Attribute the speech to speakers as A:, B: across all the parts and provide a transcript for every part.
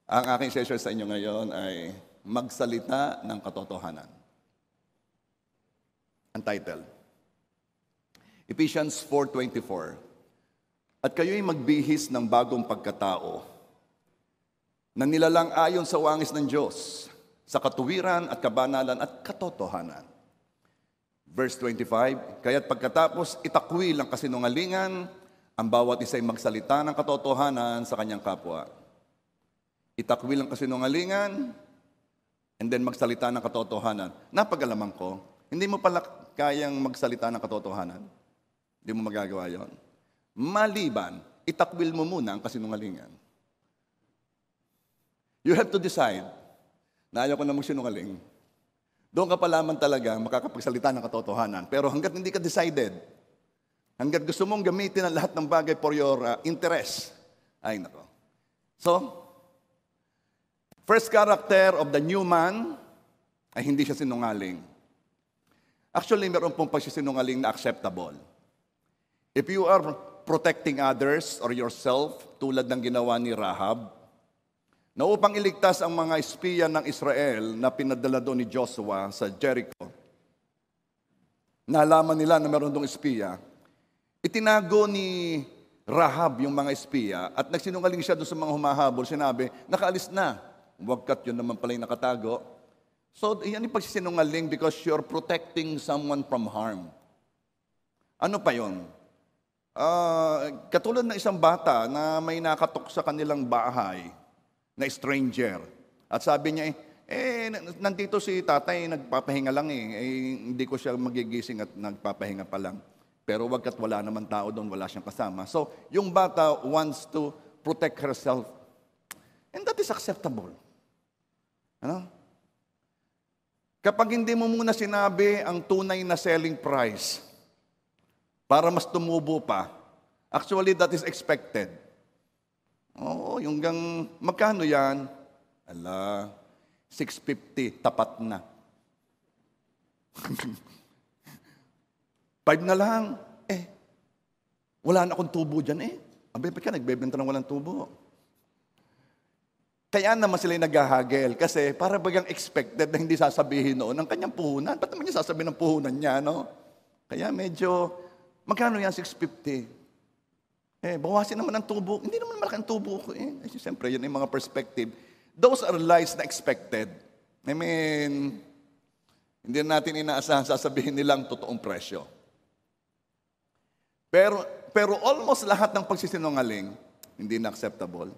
A: Ang aking session sa inyo ngayon ay magsalita ng katotohanan. Ang title, Ephesians 4:24. At kayo'y magbihis ng bagong pagkatao na nilalang ayon sa wangis ng Diyos, sa katuwiran at kabanalan at katotohanan. Verse 25, kaya't pagkatapos itakwil ang kasinungalingan, ang bawat isa'y magsalita ng katotohanan sa kanyang kapwa. Itakwil ang kasinungalingan, and then magsalita ng katotohanan. Napag-alaman ko, hindi mo pala kayang magsalita ng katotohanan. Hindi mo magagawa yon. Maliban, itakwil mo muna ang kasinungalingan. You have to decide na ayaw ko na magsinungaling. Doon ka pa lamang talaga makakapagsalita ng katotohanan. Pero hanggat hindi ka decided, hanggat gusto mong gamitin ang lahat ng bagay for your interest, ay nako. So, first character of the new man ay hindi siya sinungaling. Actually, meron pong pagsisinungaling na acceptable. If you are protecting others or yourself, tulad ng ginawa ni Rahab, na upang iligtas ang mga espiya ng Israel na pinadala doon ni Joshua sa Jericho, nalaman nila na meron doong espiya, itinago ni Rahab yung mga espiya at nagsinungaling siya doon sa mga humahabol. Sinabi, nakaalis na. Wagkat yun naman pala yung nakatago. So, yan yung pagsisinungaling because you're protecting someone from harm. Ano pa yun? Katulad ng isang bata na may nakatok sa kanilang bahay na stranger. At sabi niya, nandito si tatay, nagpapahinga lang hindi ko siya magigising at nagpapahinga pa lang. Pero wagkat wala naman tao doon, wala siyang kasama. So, yung bata wants to protect herself. And that is acceptable. Ano? Kapag hindi mo muna sinabi ang tunay na selling price para mas tumubo pa, actually that is expected. Oo, yung magkano yan? Ala, 650, tapat na. 5 na lang. Wala na akong tubo dyan Abay, ba't ka nagbebenta ng walang tubo? Kaya naman sila naghahagel kasi para bagang expected na hindi sasabihin noon ng kanyang puhunan. Ba't naman niya sasabihin ng puhunan niya, no? Kaya medyo, magkano yan, 650? Bawasin naman ang tubo. Hindi naman malaki ang tubo ko Siyempre, yun yung mga perspective. Those are lies na expected. I mean, hindi natin inaasahan sasabihin nilang totoong presyo. Pero almost lahat ng pagsisinungaling, hindi na acceptable.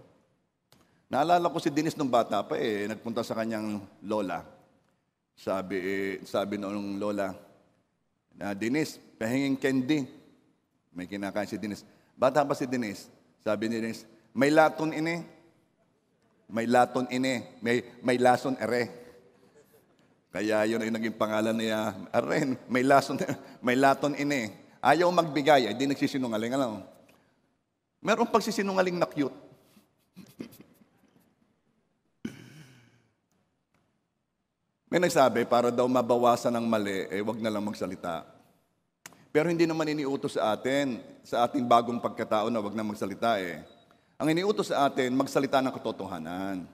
A: Naalala ko si Dennis nung bata pa nagpunta sa kanyang lola. Sabi noong lola, Dennis, pahinging candy. May kinakain si Dennis. Bata pa si Dennis. Sabi ni Dennis, may laton ine. May laton ine. May lason ere. Kaya yun ay naging pangalan niya. Aren, may laton ine. Ayaw magbigay, di nagsisinungaling. Alam mo? Merong pagsisinungaling na cute. May nagsabi, para daw mabawasan ng mali, wag na lang magsalita. Pero hindi naman iniutos sa atin, sa ating bagong pagkatao na wag na magsalita Ang iniutos sa atin, magsalita ng katotohanan.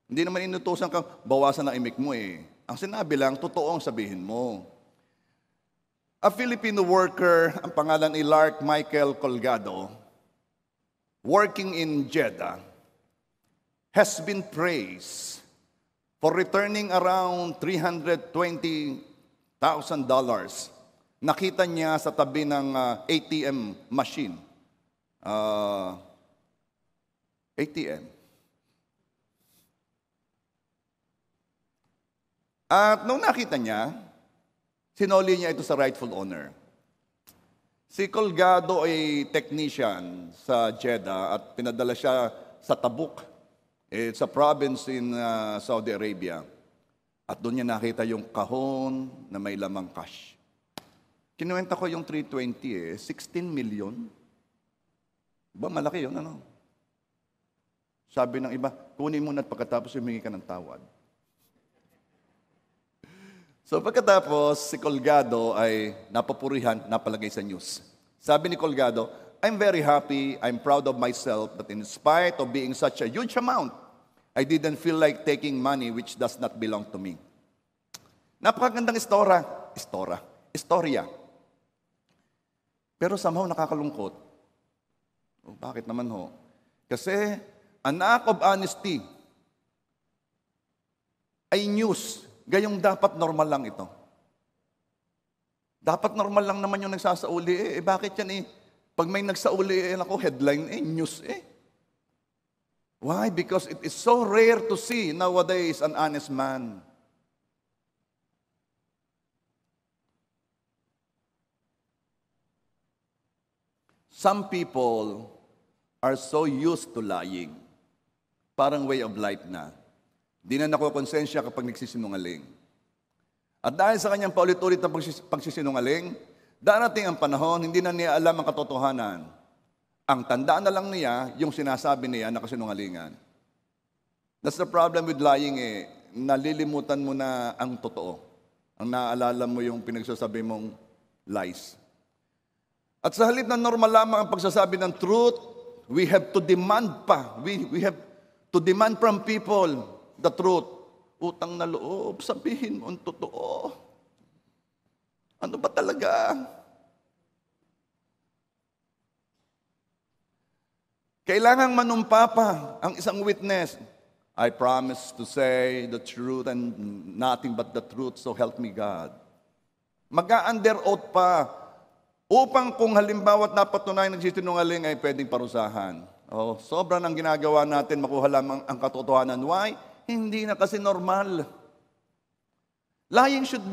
A: Hindi naman inutusan kang bawasan ng imik mo Ang sinabi lang, totoo ang sabihin mo. A Filipino worker, ang pangalan ni Lark Michael Colgado, working in Jeddah, has been praised for returning around $320,000. Nakita niya sa tabi ng ATM machine. ATM. At nung nakita niya, sinoli niya ito sa rightful owner. Si Colgado ay technician sa Jeddah at pinadala siya sa Tabuk. It's a province in Saudi Arabia. At doon niya nakita yung kahon na may lamang cash. Kinuwenta ko yung 320 16 million. Ba, malaki yun, ano? Sabi ng iba, kunin mo na at pagkatapos humingi ka ng tawad. So pagkatapos, si Colgado ay napapurihan, napalagay sa news. Sabi ni Colgado, I'm very happy, I'm proud of myself that in spite of being such a huge amount, I didn't feel like taking money which does not belong to me. Napakagandang istorya. Pero somehow nakakalungkot. Bakit naman ho? Kasi an act of honesty ay news. Gayong dapat normal lang ito. Dapat normal lang naman yung nagsasauli. Bakit yan Pag may nagsauli, headline, news Why? Because it is so rare to see nowadays an honest man. Some people are so used to lying. Parang way of life na. Di na nakukonsensya kapag nagsisinungaling. At dahil sa kanyang paulit-ulit na pagsisinungaling, darating ang panahon, hindi na niya alam ang katotohanan. Ang tandaan na lang niya, yung sinasabi niya na kasinungalingan. That's the problem with lying Nalilimutan mo na ang totoo. Ang naaalala mo yung pinagsasabi mong lies. At sa halip na normal lamang ang pagsasabi ng truth, we have to demand pa. We have to demand from people the truth. Utang na loob, sabihin mo ang totoo. Ano ba talaga? Kailangang manumpa pa ang isang witness. I promise to say the truth and nothing but the truth, so help me God. Mag-a-under oath pa upang kung halimbawa napatunayan nagsisinungaling ay pwedeng parusahan. Sobra ng ginagawa natin, makuha lamang ang katotohanan. Why? Hindi na kasi normal. Lying should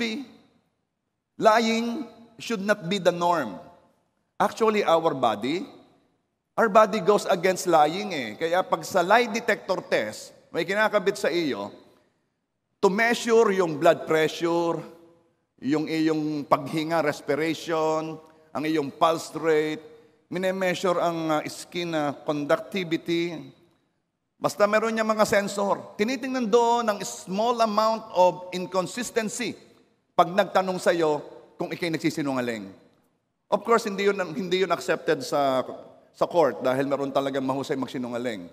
A: not be the norm. Actually, our body goes against lying Kaya pag sa lie detector test, may kinakabit sa iyo, to measure yung blood pressure, yung iyong paghinga, respiration, ang iyong pulse rate, mine-measure ang skin conductivity. Basta meron niya mga sensor. Tinitingnan doon ang small amount of inconsistency pag nagtanong sa iyo kung ikay nagsisinungaling. Of course, hindi yun accepted sa court dahil meron talagang mahusay magsinungaling.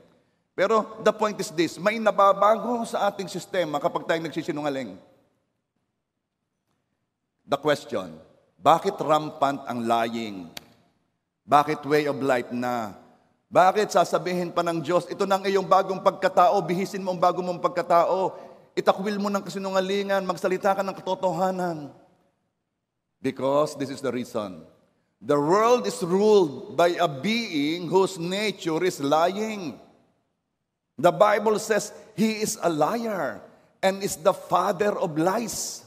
A: Pero the point is this, may nababago sa ating sistema kapag tayo nagsisinungaling. The question, bakit rampant ang lying? Bakit way of life na? Bakit sasabihin pa ng Diyos, ito na ang iyong bagong pagkatao, bihisin mo ang bagong mong pagkatao, itakwil mo ng kasinungalingan, magsalita ka ng katotohanan. Because this is the reason. The world is ruled by a being whose nature is lying. The Bible says he is a liar and is the father of lies.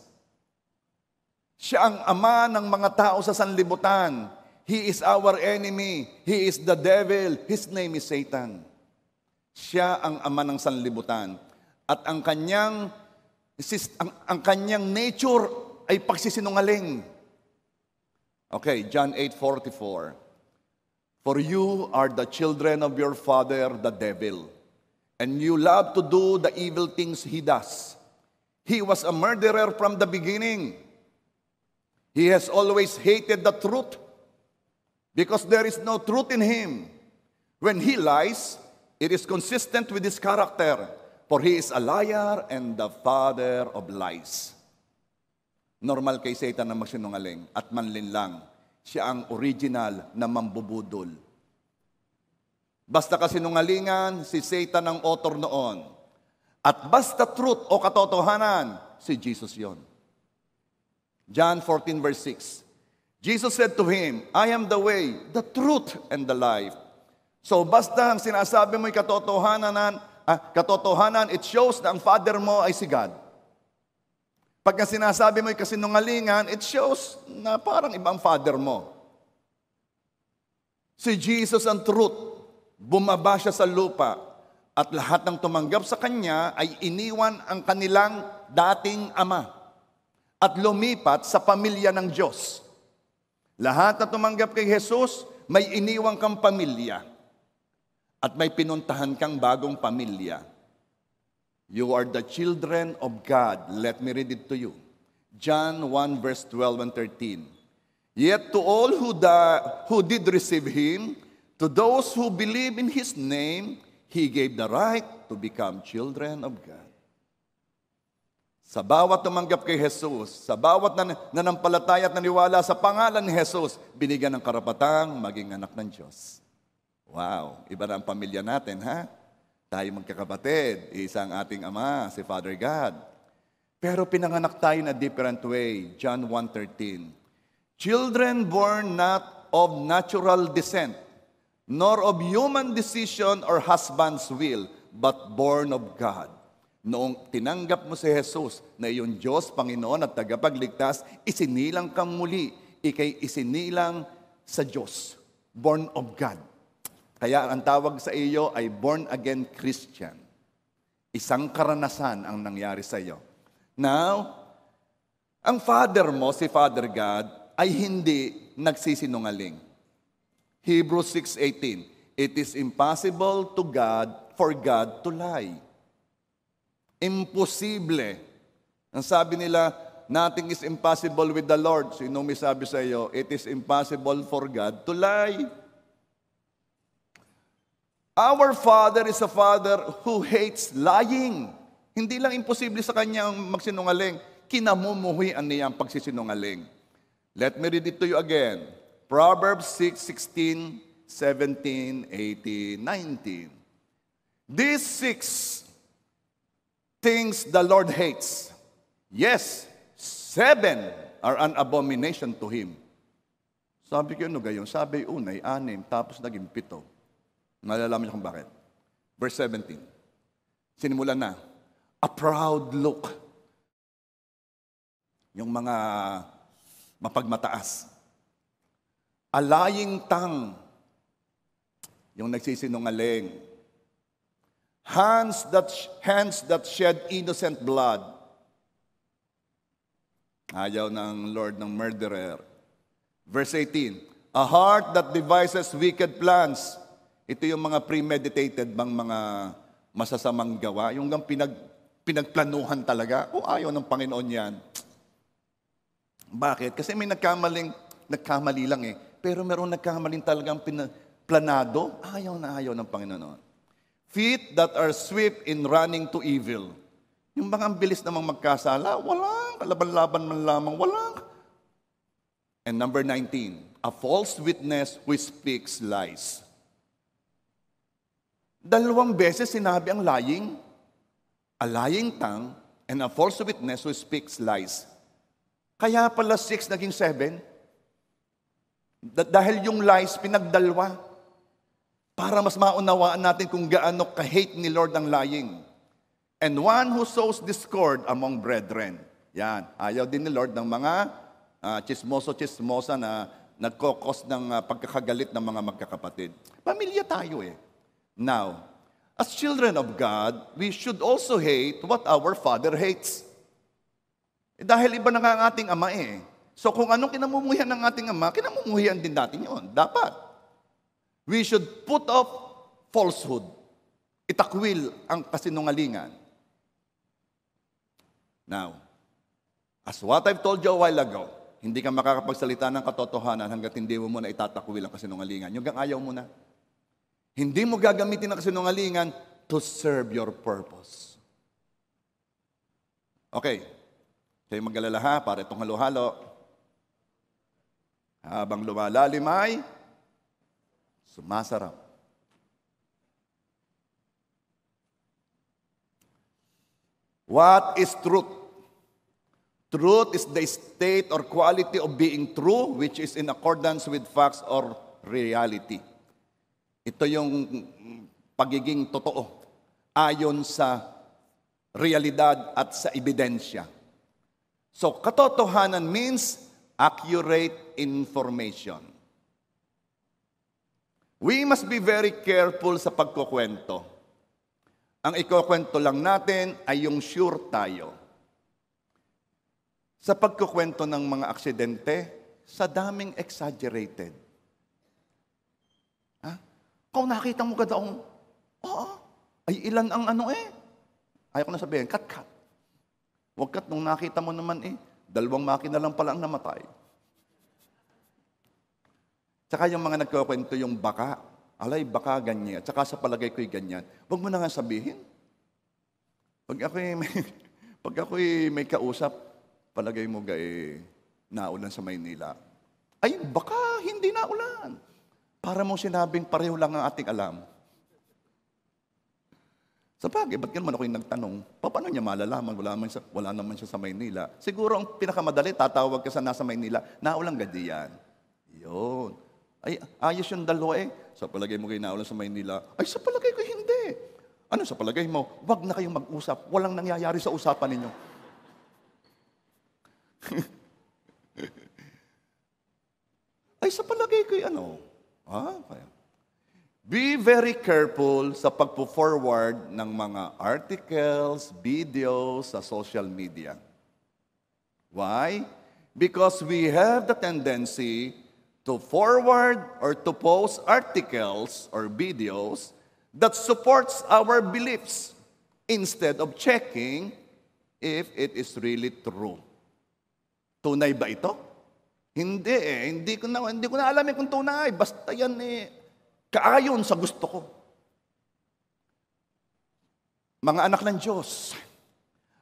A: Siya ang ama ng mga tao sa sanlibutan. He is our enemy. He is the devil. His name is Satan. Siya ang ama ng sanlibutan. At ang kanyang nature ay pagsisinungaling. Okay, John 8:44. For you are the children of your father, the devil, and you love to do the evil things he does. He was a murderer from the beginning. He has always hated the truth because there is no truth in him. When he lies, it is consistent with his character, for he is a liar and the father of lies. Normal kay Satan na magsinungaling at manlinlang. Siya ang original na mambubudol. Basta kasinungalingan, si Satan ang author noon. At basta truth o katotohanan, si Jesus yon. John 14 verse 6. Jesus said to him, I am the way, the truth, and the life. So basta ang sinasabi mo'y katotohanan, it shows na ang Father mo ay si God. Pag ang sinasabi mo'y kasinungalingan, it shows na parang ibang Father mo. Si Jesus ang truth, bumaba siya sa lupa, at lahat ng tumanggap sa Kanya ay iniwan ang kanilang dating ama at lumipat sa pamilya ng Diyos. Lahat na tumanggap kay Jesus, may iniwang kang pamilya at may pinuntahan kang bagong pamilya. You are the children of God. Let me read it to you. John 1 verse 12 and 13. Yet to all who did receive Him, to those who believe in His name, He gave the right to to become children of God. Sa bawat tumanggap kay Jesus, sa bawat nanampalataya at naniwala sa pangalan ni Jesus, binigyan ng karapatang maging anak ng Diyos. Wow, iba na ang pamilya natin, ha? Tayo magkakapatid, isang ating Ama, si Father God. Pero pinanganak tayo na different way, John 1:13. Children born not of natural descent, nor of human decision or husband's will, but born of God. Noong tinanggap mo si Jesus na iyong Diyos, Panginoon at tagapagligtas, isinilang kang muli, ikay isinilang sa Diyos, born of God. Kaya ang tawag sa iyo ay born again Christian. Isang karanasan ang nangyari sa iyo. Now, ang Father mo, si Father God, ay hindi nagsisinungaling. Hebrews 6:18, it is impossible to God for God to lie. Imposible. Ang sabi nila, nothing is impossible with the Lord. Sino may sabi sa iyo, it is impossible for God to lie. Our Father is a Father who hates lying. Hindi lang imposible sa Kanya ang magsinungaling, kinamumuhian niya ang pagsisinungaling. Let me read it to you again. Proverbs 6:16, 17, 18, 19. These 6 things the Lord hates. Yes, 7 are an abomination to Him. Sabi ko, ano gayon? Sabi, unay, 6, tapos naging 7. Malalaman niyo kung bakit. Verse 17. Sinimulan na. A proud look. Yung mga mapagmataas. A lying tongue. Yung nagsisinungaling. Hands that shed innocent blood. Ayaw ng Lord ng murderer. Verse 18. A heart that devises wicked plans. Ito yung mga premeditated bang mga masasamang gawa. Yung pinagplanuhan talaga. O ayaw ng Panginoon yan. Bakit? Kasi may nagkamali lang eh. Pero meron nagkamaling talagang planado. Ayaw na ayaw ng Panginoon. Feet that are swift in running to evil. Yung mga bilis namang magkasala, walang kalaban-laban man lamang, walang. And number 19, a false witness who speaks lies. 2 beses sinabi ang lying, a lying tongue, and a false witness who speaks lies. Kaya pala 6 naging 7. Dahil yung lies pinagdalwa. Para mas maunawaan natin kung gaano ka-hate ni Lord ang lying. And one who sows discord among brethren. Yan, ayaw din ni Lord ng mga chismoso-chismosa na nagkokos ng pagkakagalit ng mga magkakapatid. Pamilya tayo eh. Now, as children of God, we should also hate what our Father hates. Dahil iba na nga ang ating Ama eh. So kung anong kinamumuhian ng ating Ama, kinamumuhian din natin yon. Dapat. We should put off falsehood. Itakwil ang kasinungalingan. Now, as what I've told you a while ago, hindi ka makakapagsalita ng katotohanan hanggat hindi mo muna itatakwil ang kasinungalingan. Yung ayaw mo na. Hindi mo gagamitin ang kasinungalingan to serve your purpose. Okay. Kayo mag-alala ha, para itong halo-halo. Habang lumalalim ay sumasarap. What is truth? Truth is the state or quality of being true, which is in accordance with facts or reality. Ito yung pagiging totoo, ayon sa realidad at sa ebidensya. So, katotohanan means accurate information. We must be very careful sa pagkukwento. Ang ikukwento lang natin ay yung sure tayo. Sa pagkukwento ng mga aksidente, sa daming exaggerated. Ha? Kung nakita mo ka daong, oo, ay ilan ang ano eh. Ayaw ko na sabihin, cut. Huwag kat, nung nakita mo naman eh, 2 makina lang pala ang namatay. Tsaka yung mga nagkukwento yung baka, alay baka ganyan, tsaka sa palagay ko'y ganyan. Huwag mo na nga sabihin. Pag ako'y may, pag ako'y may kausap, palagay mo naulan sa Maynila. Ay, baka hindi naulan. Para mo sinabing pareho lang ang ating alam. Sa bagay, ba't naman ako'y nagtanong? Paano niya malalaman? Wala naman siya sa Maynila. Siguro ang pinakamadali, tatawag ka sa nasa Maynila, naulang gadi yan. Yun. Ay, ayos yung dalawa eh. Sa palagay mo naulan sa Maynila. Ay, sa palagay ko hindi. Ano sa palagay mo? Wag na kayong mag-usap. Walang nangyayari sa usapan ninyo. Ay, sa palagay ko kaya. Be very careful sa pagpo-forward ng mga articles, videos sa social media. Why? Because we have the tendency to forward or to post articles or videos that supports our beliefs instead of checking if it is really true. Tunay ba ito? Hindi eh. Hindi ko na alam kung tunay. Basta yan kaayon sa gusto ko. Mga anak ng Diyos,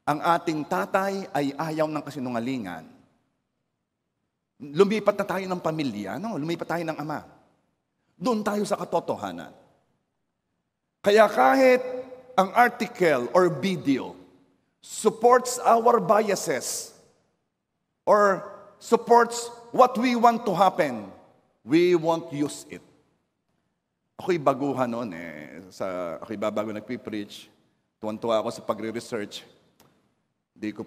A: ang ating tatay ay ayaw ng kasinungalingan. Lumipat na tayo ng pamilya, lumipat tayo ng ama. Doon tayo sa katotohanan. Kaya kahit ang article or video supports our biases or supports what we want to happen, we won't use it. Ako'y baguhan noon ako'y bago nagpipreach. Tuwan-tuwa ako sa pagre-research. Hindi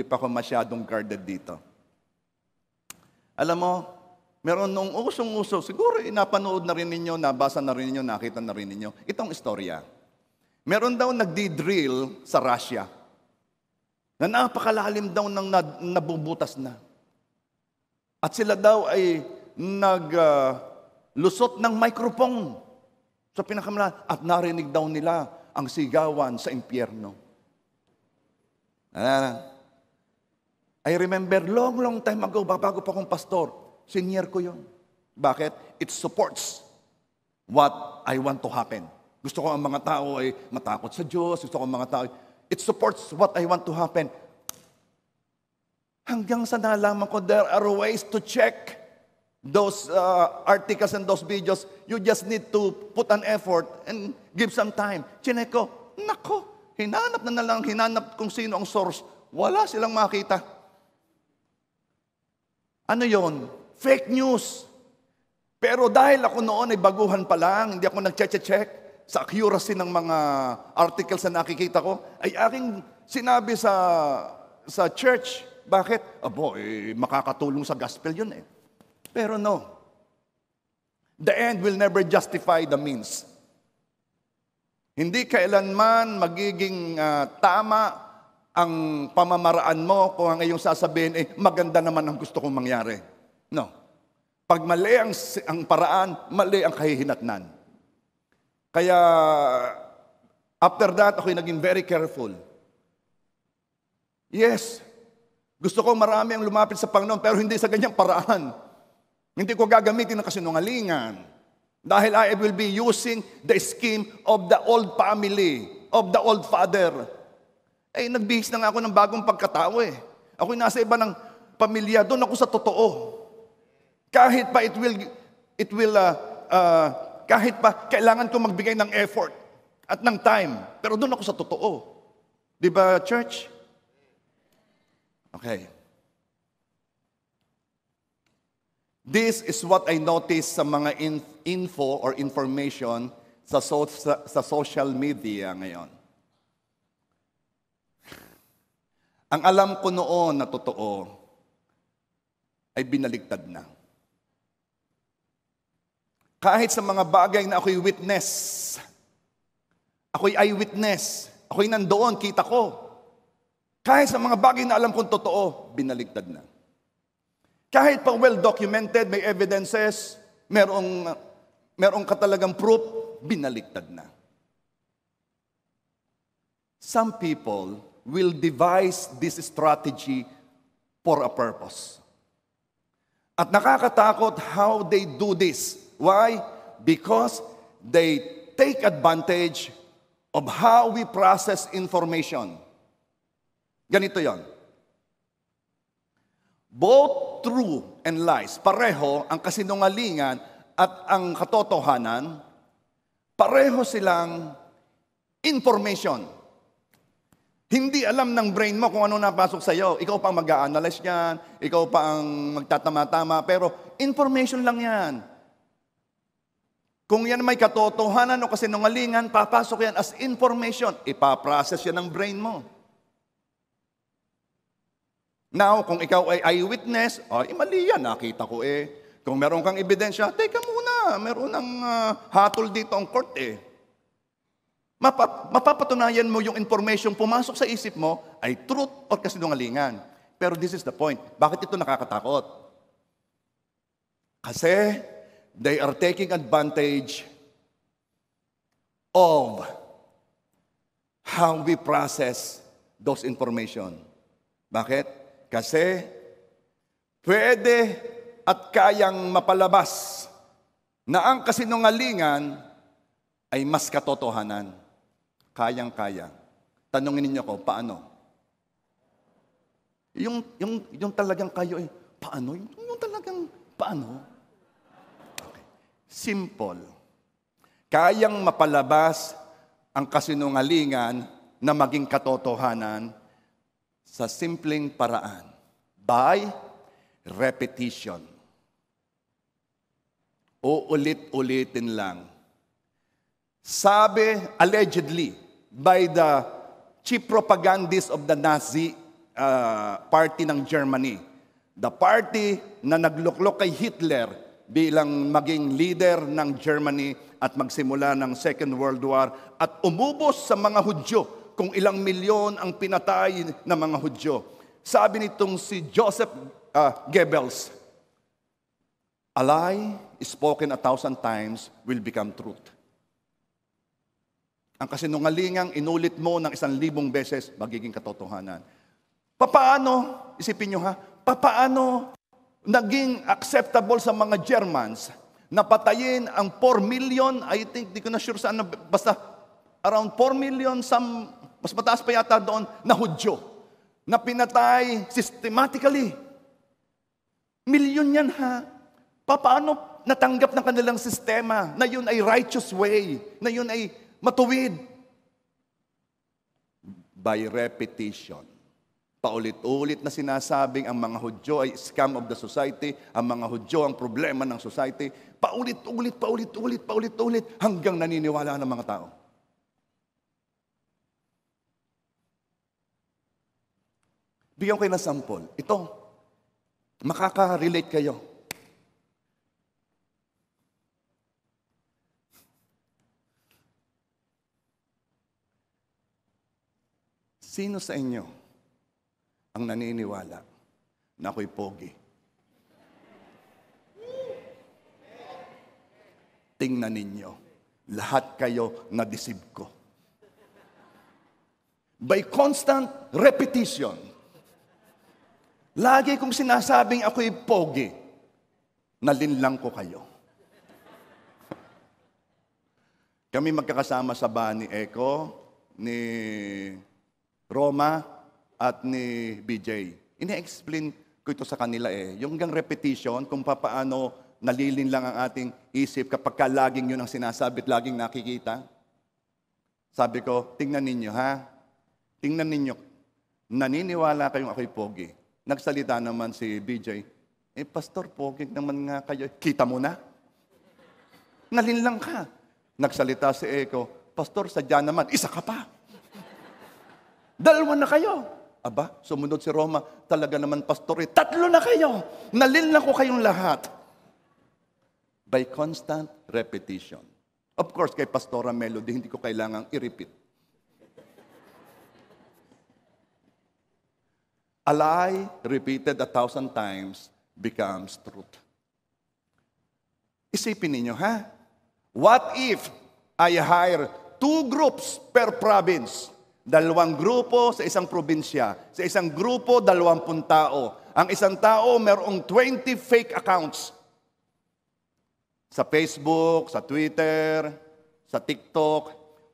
A: pa ako masyadong guarded dito. Alam mo, meron nung usong-uso, siguro napanood na rin ninyo, nabasa na rin ninyo, nakita na rin ninyo, itong istorya. Meron daw nagdi-drill sa Russia na napakalalim daw ng nabubutas na. At sila daw ay lusot ng microphone sa pinakamalalim at narinig daw nila ang sigawan sa impyerno. I remember long time ago, bago pa akong pastor, senior ko yun. Bakit? It supports what I want to happen. Gusto ko ang mga tao ay matakot sa Diyos. Gusto ko ang mga tao, it supports what I want to happen. Hanggang sa nalaman ko, there are ways to check those articles and those videos. You just need to put an effort and give some time. Chinek ko, nako, hinanap kung sino ang source. Wala silang makita. Ano yon? Fake news. Pero dahil ako noon ay baguhan pa lang, hindi ako nag-check sa accuracy ng mga articles na nakikita ko, ay aking sinabi sa church. Bakit? Makakatulong sa gospel yun eh. Pero no. The end will never justify the means. Hindi kailanman magiging tama ang pamamaraan mo kung ang iyong sasabihin, maganda naman ang gusto kong mangyari. No. Pag mali ang paraan, mali ang kahihinatnan. Kaya, after that, ako'y naging very careful. Yes, gusto ko marami ang lumapit sa Panginoon, pero hindi sa ganyang paraan. Hindi ko gagamitin ng kasinungalingan. Dahil I will be using the scheme of the old family, of the old father. Nagbihis na nga ako ng bagong pagkatao eh. Ako'y nasa iba ng pamilya, doon ako sa totoo. Kahit pa kahit pa kailangan ko magbigay ng effort at ng time, pero doon ako sa totoo. Di ba, church? Okay. This is what I noticed sa mga info or information sa social media ngayon. Ang alam ko noon na totoo ay binaligtad na. Kahit sa mga bagay na ako'y witness, ako'y eyewitness, ako'y nandoon, kita ko. Kahit sa mga bagay na alam kong totoo, binaligtad na. Kahit pa well-documented, may evidences, merong katalagang proof, binaligtad na. Some people will devise this strategy for a purpose. At nakakatakot how they do this. Why? Because they take advantage of how we process information. Ganito yon. Both true and lies, pareho ang kasinungalingan at ang katotohanan, pareho silang information. Hindi alam ng brain mo kung ano napasok sa iyo. Ikaw pa ang mag-a-analyze yan, ikaw pa ang magtatama-tama, pero information lang yan. Kung yan may katotohanan o kasinungalingan, papasok yan as information. Ipaprocess yan ng brain mo. Now, kung ikaw ay eyewitness, ay mali yan, nakita ko eh. Kung meron kang ebidensya, teka muna, meron ng hatol dito ang court eh. Mapapatunayan mo yung information pumasok sa isip mo ay truth or kasinungalingan. Pero this is the point. Bakit ito nakakatakot? Kasi they are taking advantage of how we process those information. Bakit? Kasi pwede at kayang mapalabas na ang kasinungalingan ay mas katotohanan. Kayang-kaya. Tanungin ninyo ko, paano? Yung talagang kayo eh, paano? Yung talagang paano? Okay. Simple. Kayang mapalabas ang kasinungalingan na maging katotohanan sa simpleng paraan. By repetition. Uulit-ulitin lang. Sabi, allegedly, by the chief propagandist of the Nazi party ng Germany, the party na nagluklok kay Hitler bilang maging leader ng Germany at magsimula ng Second World War at umubos sa mga Hudyo kung ilang milyon ang pinatay ng mga Hudyo. Sabi nitong si Joseph Goebbels, a lie spoken 1,000 times will become truth. Ang kasinungalingang inulit mo ng 1,000 beses, magiging katotohanan. Papaano, isipin nyo ha, papaano naging acceptable sa mga Germans na patayin ang 4 million, I think, di ko na sure saan, basta around 4 million, mas mataas pa yata doon, na Hudyo, na pinatay systematically. Milyon yan ha. Paano natanggap ng kanilang sistema na yun ay righteous way, na yun ay matuwid? By repetition. Paulit-ulit na sinasabing ang mga Hudyo ay scum of the society, ang mga Hudyo ang problema ng society. Paulit-ulit, hanggang naniniwala ng mga tao. Bigyan ko kayo ng sample. Ito, makaka-relate kayo. Sino sa inyo ang naniniwala na ako'y pogi? Tingnan ninyo, lahat kayo na-deceive ko. By constant repetition, lagi kong sinasabing ako'y pogi, nalinlang ko kayo. Kami magkakasama sa bahay ni Eko, ni Roma, at ni BJ. Ine-explain ko ito sa kanila eh. Yung gang repetition, kung paano nalilin lang ang ating isip kapag laging yun ang sinasabi at laging nakikita. Sabi ko, tingnan ninyo ha. Tingnan ninyo. Naniniwala kayong ako'y pogi. Nagsalita naman si BJ, Pastor, pogi naman nga kayo. Kita mo na? Nalinlang ka. Nagsalita si Eko, Pastor, sadya naman, isa ka pa. Dalawa na kayo. Aba, sumunod si Roma, talaga naman, Pastor, 3 na kayo. Nalinlang ko kayong lahat. By constant repetition. Of course, kay Pastora Melody, hindi ko kailangang i-repeat. A lie repeated 1,000 times becomes truth. Isipin ninyo, ha? What if I hire 2 groups per province? 2 grupo sa isang probinsya. Sa isang grupo, 20 tao. Ang isang tao, mayroong 20 fake accounts. Sa Facebook, sa Twitter, sa TikTok.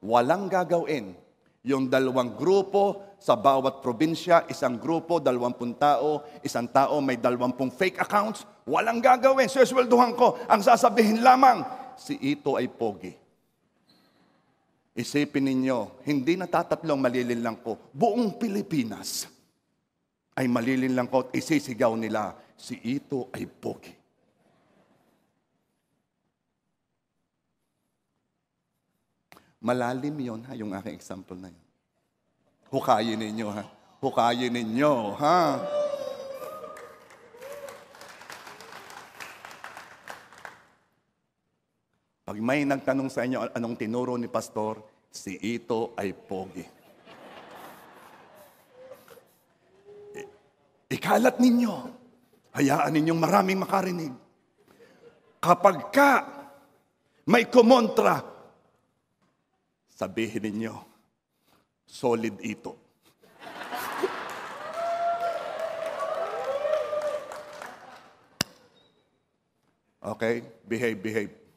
A: walang gagawin. Yung 2 grupo sa bawat probinsya, 1 grupo, 20 tao, 1 tao may 20 fake accounts, walang gagawin. Swelduhan ko, ang sasabihin lamang, si Ito ay pogi. Isipin ninyo, hindi natatatlong malilinlang ko, buong Pilipinas ay malilinlang ko at isisigaw nila, si Ito ay pogi. Malalim yun, ha, yung aking example na yun. Hukayin ninyo, ha? Hukayin ninyo, ha? Pag may nagtanong sa inyo anong tinuro ni pastor, si Ito ay pogi. Ikalat ninyo. Hayaan ninyong maraming makarinig. Kapag ka may kumontra, sabihin ninyo, solid Ito. Okay? Behave.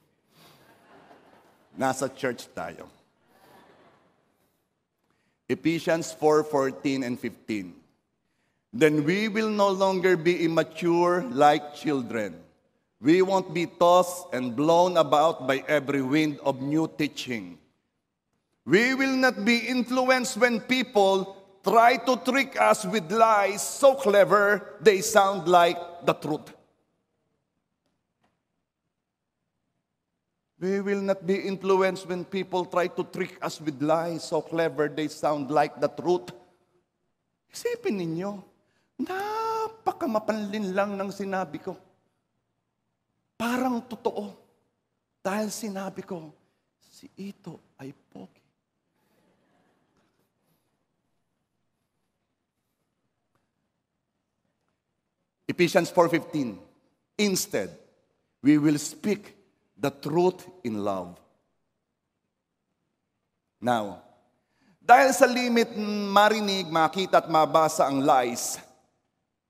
A: Nasa church tayo. Ephesians 4:14 and 15. Then we will no longer be immature like children. We won't be tossed and blown about by every wind of new teaching. We will not be influenced when people try to trick us with lies so clever they sound like the truth. We will not be influenced when people try to trick us with lies so clever they sound like the truth. Isipin ninyo, napakamapanlin lang ng sinabi ko. Parang totoo. Dahil sinabi ko, si Ito ay pogi. Ephesians 4:15. Instead, we will speak the truth in love. Now, dahil sa limit marinig, makita at mabasa ang lies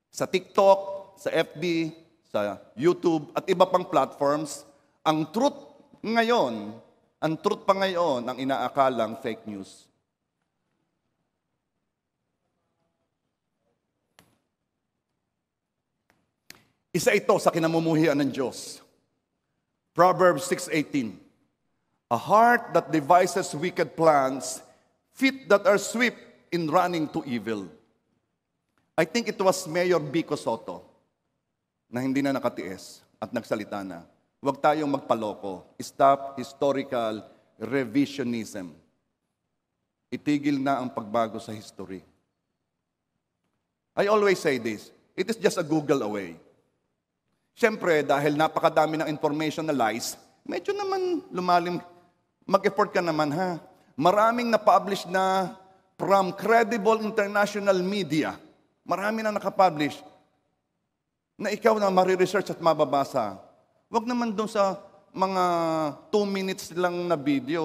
A: sa TikTok, sa FB, sa YouTube at iba pang platforms, ang truth pa ngayon ang inaakalang fake news. Isa ito sa kinamumuhian ng Diyos. Proverbs 6:18. A heart that devises wicked plans, feet that are swift in running to evil. I think it was Mayor Vico Soto na hindi na nakatiis at nagsalita na, huwag tayong magpaloko. Stop historical revisionism. Itigil na ang pagbago sa history. I always say this, it is just a Google away. Siyempre, dahil napakadami ng information na lies, medyo naman lumalim, mag-effort ka naman, ha? Maraming na-publish na from credible international media. Marami na nakapublish na ikaw na mariresearch at mababasa. Huwag naman doon sa mga 2 minutes lang na video,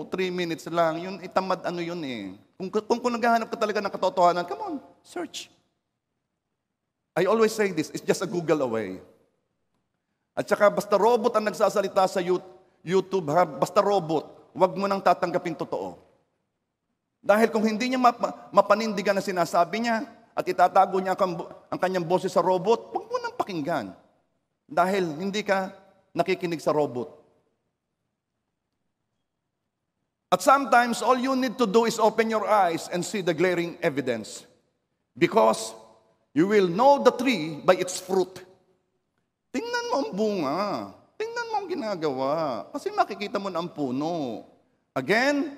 A: 3 minutes lang. Yun, itamad ano yun eh. Kung naghahanap ka talaga ng katotohanan, come on, search. I always say this, it's just a Google away. At saka basta robot ang nagsasalita sa YouTube, ha? Basta robot, huwag mo nang tatanggapin totoo. Dahil kung hindi niya mapanindigan na sinasabi niya at itatago niya ang kanyang boses sa robot, huwag mo nang pakinggan. Dahil hindi ka nakikinig sa robot. At sometimes, all you need to do is open your eyes and see the glaring evidence. Because you will know the tree by its fruit. Tingnan mo ang bunga. Tingnan mo ang ginagawa. Kasi makikita mo na ang puno. Again,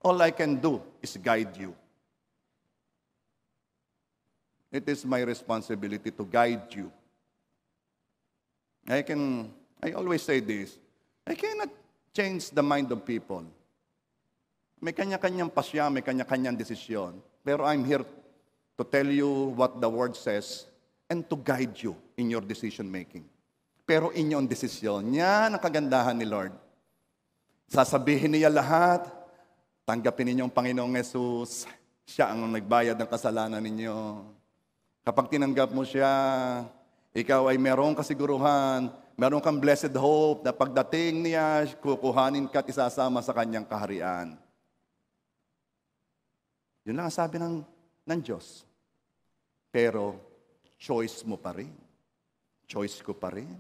A: all I can do is guide you. It is my responsibility to guide you. I always say this, I cannot change the mind of people. May kanya-kanyang pasya, may kanya-kanyang desisyon. Pero I'm here to tell you what the Word says and to guide you in your decision making. Pero inyong desisyon, yan ang kagandahan ni Lord. Sasabihin niya lahat, tanggapin ninyong Panginoong Yesus, siya ang nagbayad ng kasalanan ninyo. Kapag tinanggap mo siya, ikaw ay merong kasiguruhan, meron kang blessed hope na pagdating niya, kukuhanin ka at isasama sa kanyang kaharian. Yun lang ang sabi ng Diyos. Pero, choice mo pa rin. Choice ko pa rin.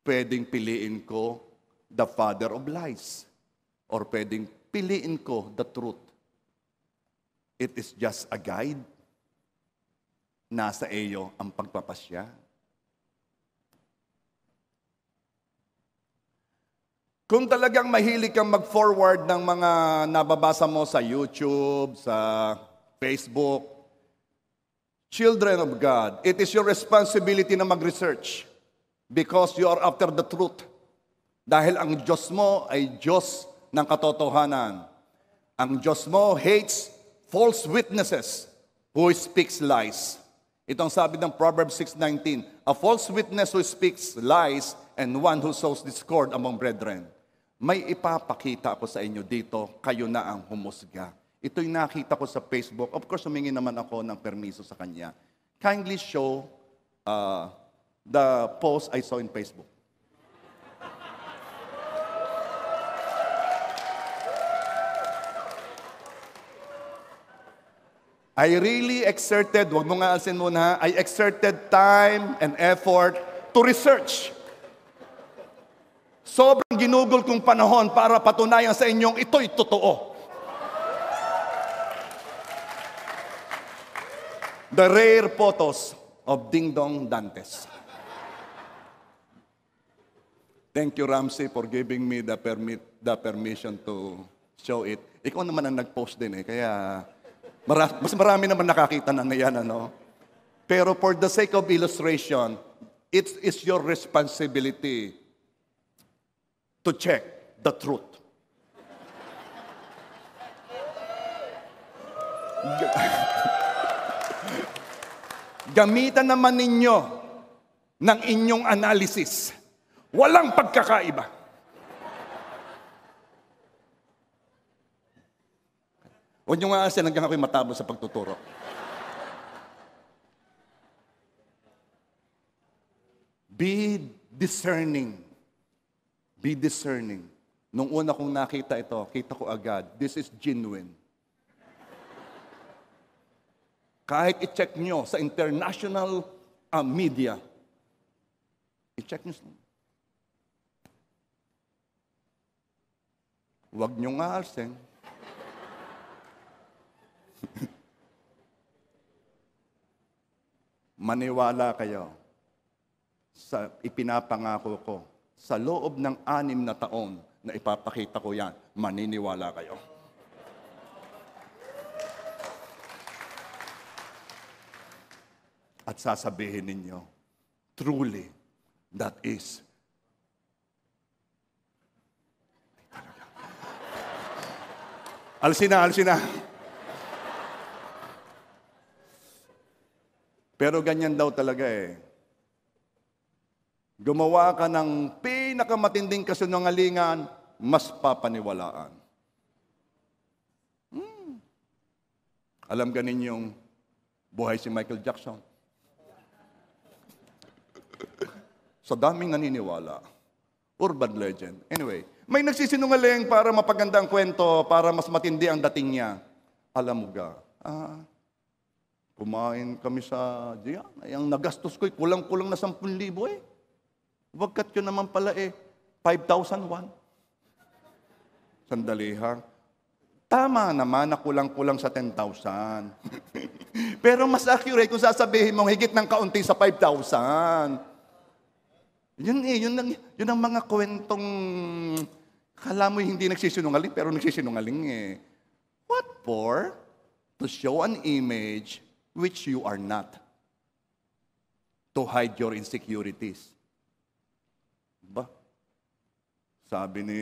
A: Pwedeng piliin ko the father of lies. Or pwedeng piliin ko the truth. It is just a guide. Nasa iyo ang pagpapasya. Kung talagang mahilig kang mag-forward ng mga nababasa mo sa YouTube, sa Facebook, children of God, it is your responsibility na mag-research because you are after the truth. Dahil ang Diyos mo ay Diyos ng katotohanan. Ang Diyos mo hates false witnesses who speaks lies. Ito ang sabi ng Proverbs 6:19, a false witness who speaks lies and one who sows discord among brethren. May ipapakita ako sa inyo dito, kayo na ang humusga. Ito'y nakita ko sa Facebook. Of course, humingi naman ako ng permiso sa kanya. Kindly show the post I saw in Facebook. I really exerted, wag mo nga alsin muna, I exerted time and effort to research. Sobrang ginugol kong panahon para patunayan sa inyong ito'y totoo. The rare photos of Ding Dong Dantes. Thank you, Ramsey, for giving me the permission to show it. Ikaw naman ang nag-post din kaya mas marami naman nakakita na yan, ano? Pero for the sake of illustration, it is your responsibility to check the truth. Gamitan naman ninyo ng inyong analysis. Walang pagkakaiba. Huwag nyo nga asin hanggang ako'y matapos sa pagtuturo. Be discerning. Be discerning. Nung una kong nakita ito, kita ko agad, this is genuine. Kahit i-check nyo sa international media, i-check nyo. Huwag nyo nga alseng. Maniwala kayo sa ipinapangako ko. Sa loob ng 6 na taon na ipapakita ko yan, maniniwala kayo. At sasabihin ninyo, truly, that is. Alsin na. Pero ganyan daw talaga Gumawa ka ng pinakamatinding kasinungalingan, mas papaniwalaan. Alam ganin yung buhay si Michael Jackson. Sa daming naniniwala. Urban legend. Anyway, may nagsisinungaling para mapaganda ang kwento, para mas matindi ang dating niya. Alam mo ga, kumain kami sa diyan. Ang nagastos ko'y kulang-kulang na 10,000 Wagkat yun naman pala 5,001. Sandali ha. Tama naman na kulang-kulang sa 10,000. Pero mas accurate kung sasabihin mong higit ng kaunti sa 5,000. Yun ang mga kwentong kala mo hindi nagsisinungaling pero nagsisinungaling What for? To show an image which you are not. To hide your insecurities. Ba? Sabi ni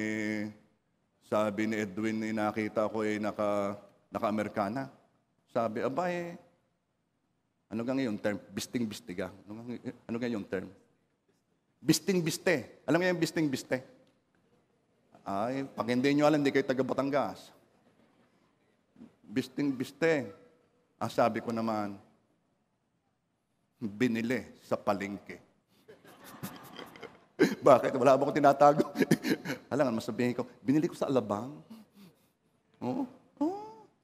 A: Edwin, nakita ko naka-Amerikana. Sabi, ano nga yung term? Bisting-bistiga. Ano nga yung term? Bisting-biste. Alam nga yung bisting-biste? Pag hindi nyo alam, hindi kayo taga Batangas. Bisting-biste. Sabi ko naman, binili sa palengke. Bakit? Wala ba akong tinatago? Alam nga, masabihin ko, binili ko sa Alabang.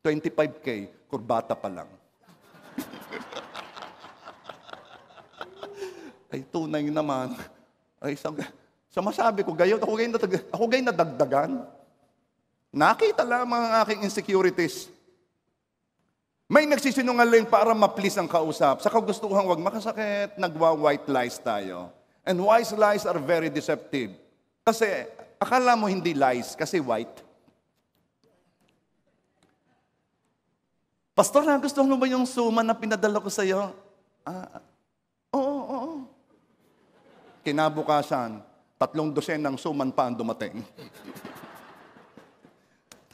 A: 25K, kurbata pa lang. Ay, tunay naman. Ay, sa masabi ko, gayon, ako gayon nadagdagan. Nakita lamang ang aking insecurities. May nagsisinungaling para ma-please ang kausap. Sa kagustuhan, wag makasakit, nagwa-white lies tayo. And white lies are very deceptive. Kasi, akala mo hindi lies, kasi white. Pastor, nagustuhan mo ba yung suman na pinadala ko sa iyo? Oo. Kinabukasan, 3 ng suman pa ang dumating.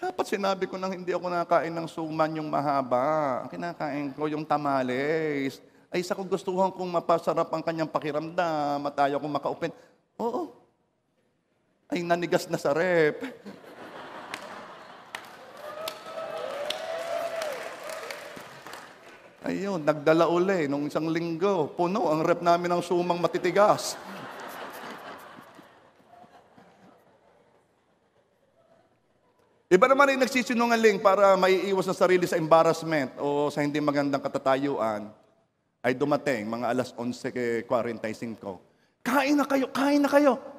A: Dapat sinabi ko nang hindi ako nakakain ng suman yung mahaba. Ang kinakain ko yung tamales. Ay, sa kagustuhan kong mapasarap ang kanyang pakiramdam at ayaw kong maka-open. Oo. Ay, nanigas na sa rep. Ayun, nagdala uli nung isang linggo. Puno ang rep namin ng sumang matitigas. Iba naman ay nagsisinungaling para maiiwas sa sarili sa embarrassment o sa hindi magandang katatayuan. Ay dumating, mga alas 11:45. Kain na kayo.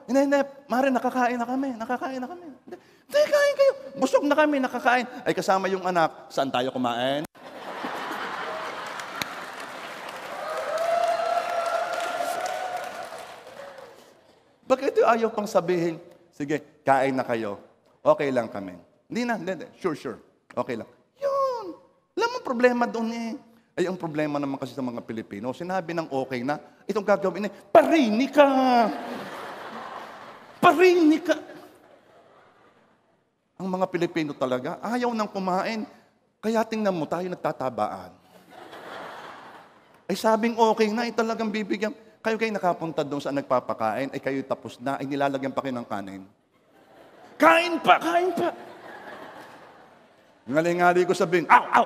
A: Hindi, Mare, nakakain na kami. Hindi, kain kayo. Busog na kami, nakakain. Ay kasama yung anak, saan tayo kumain? Bakit ayaw pang sabihin, sige, kain na kayo. Okay lang kami. Hindi. Sure. Okay lang. Yun. Alam mo, problema doon eh. Ay, ang problema naman kasi sa mga Pilipino, sinabi ng okay na, itong gagawin eh, parinig ka! Ang mga Pilipino talaga, ayaw nang kumain. Kaya tingnan mo, tayo nagtatabaan. Ay, sabing okay na, talagang bibigyan. Kayo nakapunta doon sa nagpapakain, ay kayo tapos na, ay nilalagyan pa kayo ng kanin. Kain pa! Ngaling-ngali ko sabihin, Aw!